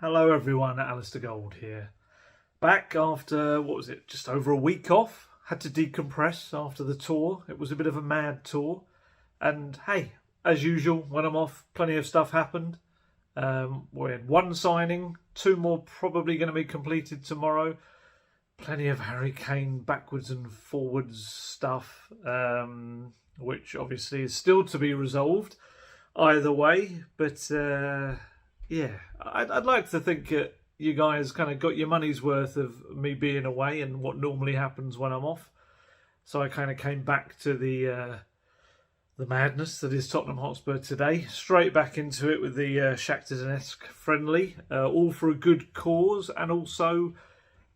Hello everyone, Alistair Gold here. Back after, just over a week off. Had to decompress after the tour. It was a bit of a mad tour. And hey, as usual, when I'm off, plenty of stuff happened. We had one signing, two more probably going to be completed tomorrow. Plenty of Harry Kane backwards and forwards stuff, which obviously is still to be resolved either way. But yeah, I'd like to think you guys kind of got your money's worth of me being away and what normally happens when I'm off. So I kind of came back to the madness that is Tottenham Hotspur today. Straight back into it with the Shakhtar Donetsk friendly, all for a good cause, and also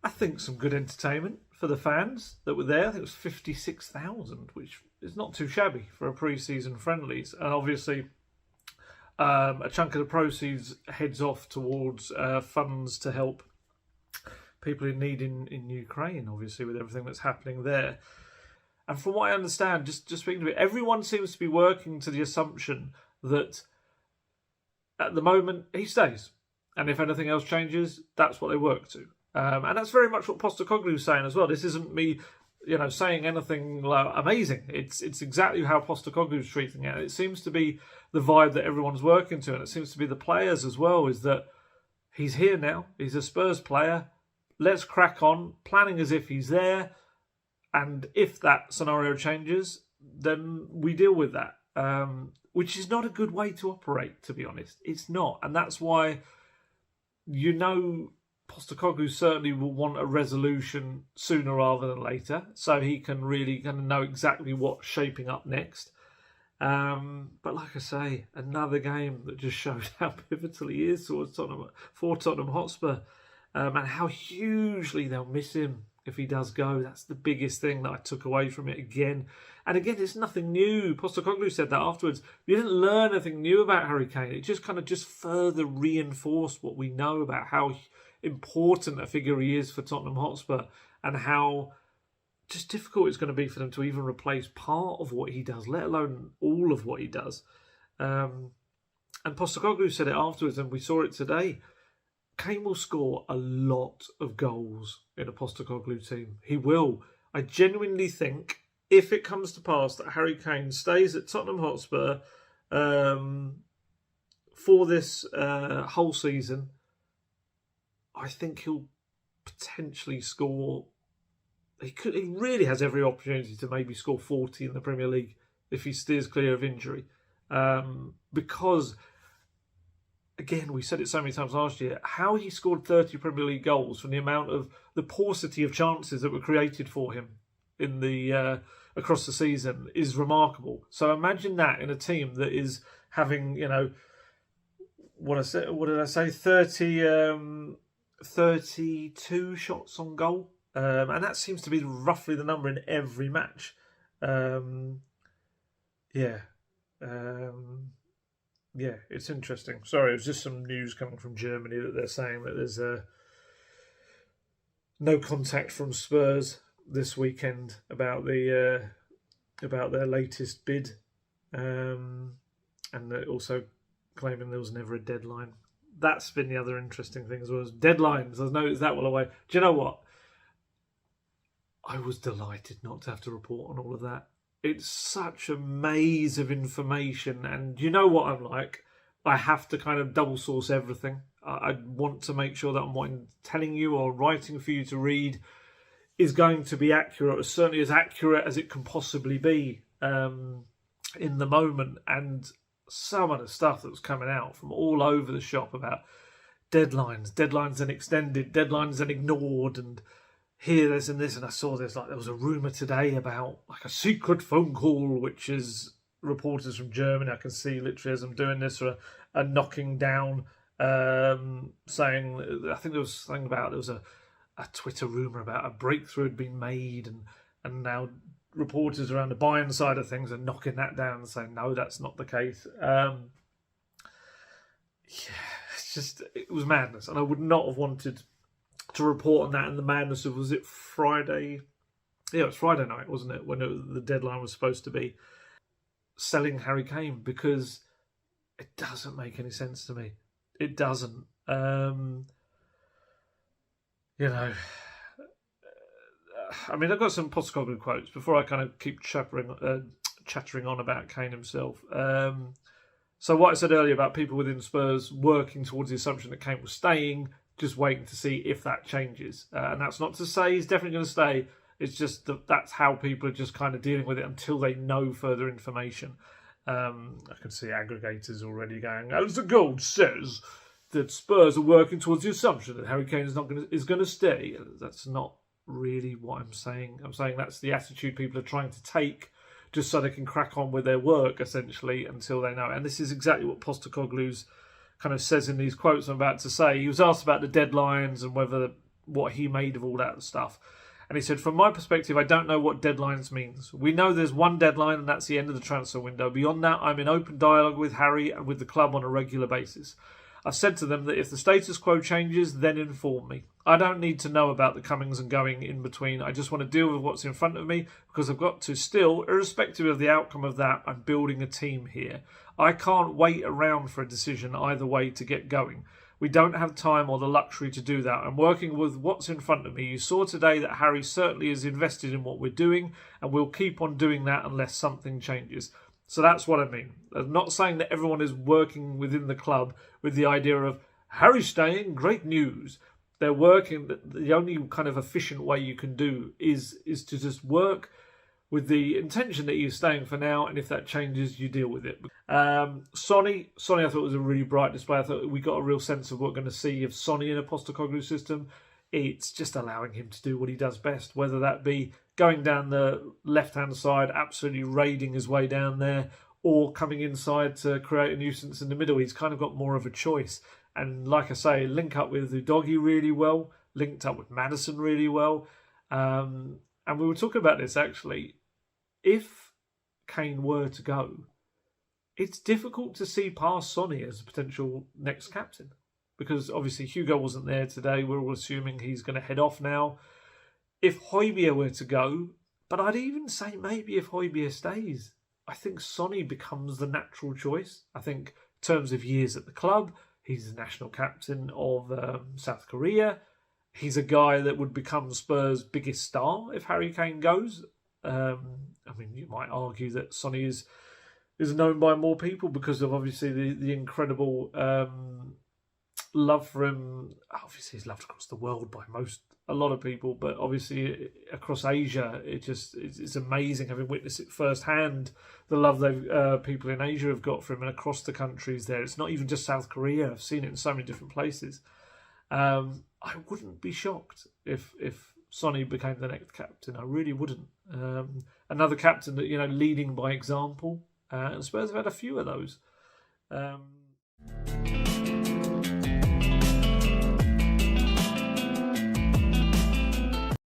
I think some good entertainment for the fans that were there. I think it was 56,000, which is not too shabby for a pre-season friendlies, and obviously a chunk of the proceeds heads off towards funds to help people in need in Ukraine, obviously, with everything that's happening there. And from what I understand, just speaking to it, everyone seems to be working to the assumption that at the moment he stays. And if anything else changes, that's what they work to. And that's very much what Postecoglou is saying as well. This isn't me, saying anything amazing. It's exactly how Postecoglou is treating it. It seems to be the vibe that everyone's working to, and it seems to be the players as well, is that he's here now. He's a Spurs player. Let's crack on, planning as if he's there. And if that scenario changes, then we deal with that, which is not a good way to operate, to be honest. It's not. And that's why, Postecoglou certainly will want a resolution sooner rather than later, so he can really kind of know exactly what's shaping up next. But like I say, another game that just shows how pivotal he is for Tottenham Hotspur, and how hugely they'll miss him if he does go. That's the biggest thing that I took away from it again. And again, it's nothing new. Postecoglou said that afterwards. You didn't learn anything new about Harry Kane. It just kind of further reinforced what we know about how important a figure he is for Tottenham Hotspur, and how just difficult it's going to be for them to even replace part of what he does, let alone all of what he does. And Postecoglou said it afterwards, and we saw it today. Kane will score a lot of goals in a Postecoglou team. He will. I genuinely think, if it comes to pass that Harry Kane stays at Tottenham Hotspur for this whole season, I think he'll potentially score. He really has every opportunity to maybe score 40 in the Premier League if he steers clear of injury, because, again, we said it so many times last year, how he scored 30 Premier League goals from the amount of the paucity of chances that were created for him in the across the season is remarkable. So imagine that in a team that is having, what did I say? 32 shots on goal. And that seems to be roughly the number in every match. Yeah, it's interesting. Sorry, it was just some news coming from Germany that they're saying that there's no contact from Spurs this weekend about their latest bid, and they're also claiming there was never a deadline. That's been the other interesting thing as well. Deadlines. I've noticed that well away. Do you know what? I was delighted not to have to report on all of that. It's such a maze of information, and you know what I'm like. I have to kind of double source everything. I want to make sure that what I'm telling you or writing for you to read is going to be accurate, or certainly as accurate as it can possibly be in the moment. And some of the stuff that was coming out from all over the shop about deadlines and extended, deadlines and ignored, and here, there's and this, and I saw this, there was a rumour today about a secret phone call, which is reporters from Germany, I can see literally as I'm doing this, are knocking down, saying, I think there was something about, there was a Twitter rumour about a breakthrough had been made, and now reporters around the buying side of things are knocking that down and saying, no, that's not the case. It was madness, and I would not have wanted to report on that in the madness of, was it Friday? Yeah, it was Friday night, wasn't it, when the deadline was supposed to be, selling Harry Kane, because it doesn't make any sense to me. It doesn't. You know, I mean, I've got some Postecoglou quotes before I kind of keep chattering on about Kane himself. So what I said earlier about people within Spurs working towards the assumption that Kane was staying, just waiting to see if that changes. And that's not to say he's definitely going to stay. It's just that's how people are just kind of dealing with it until they know further information. I can see aggregators already going, as the Gold says, that Spurs are working towards the assumption that Harry Kane is going to stay. That's not really what I'm saying. I'm saying that's the attitude people are trying to take just so they can crack on with their work, essentially, until they know. And this is exactly what Postecoglou's kind of says in these quotes I'm about to say. He was asked about the deadlines and what he made of all that stuff. And he said, from my perspective, I don't know what deadlines means. We know there's one deadline and that's the end of the transfer window. Beyond that, I'm in open dialogue with Harry and with the club on a regular basis. I've said to them that if the status quo changes, then inform me. I don't need to know about the comings and going in between. I just want to deal with what's in front of me because I've got to still, irrespective of the outcome of that, I'm building a team here. I can't wait around for a decision either way to get going. We don't have time or the luxury to do that. I'm working with what's in front of me. You saw today that Harry certainly is invested in what we're doing and we'll keep on doing that unless something changes. So that's what I mean. I'm not saying that everyone is working within the club with the idea of Harry staying, great news. They're working, the only kind of efficient way you can do is to just work with the intention that you're staying for now, and if that changes, you deal with it. Sonny, I thought was a really bright display. I thought we got a real sense of what we're going to see of Sonny in a Postecoglou system. It's just allowing him to do what he does best, whether that be going down the left-hand side, absolutely raiding his way down there, or coming inside to create a nuisance in the middle. He's kind of got more of a choice. And like I say, link up with Udogie really well, linked up with Maddison really well. And we were talking about this, actually. If Kane were to go, it's difficult to see past Sonny as a potential next captain. Because obviously Hugo wasn't there today. We're all assuming he's going to head off now. If Højbjerg were to go, but I'd even say maybe if Højbjerg stays, I think Sonny becomes the natural choice. I think in terms of years at the club, he's the national captain of South Korea. He's a guy that would become Spurs' biggest star if Harry Kane goes. I mean, you might argue that Sonny is known by more people because of obviously the incredible love for him. Obviously, he's loved across the world by a lot of people, but obviously across Asia, it's amazing having witnessed it firsthand. The love people in Asia have got for him, and across the countries there. It's not even just South Korea. I've seen it in so many different places. I wouldn't be shocked if Sonny became the next captain. I really wouldn't. Another captain that leading by example. And Spurs have had a few of those.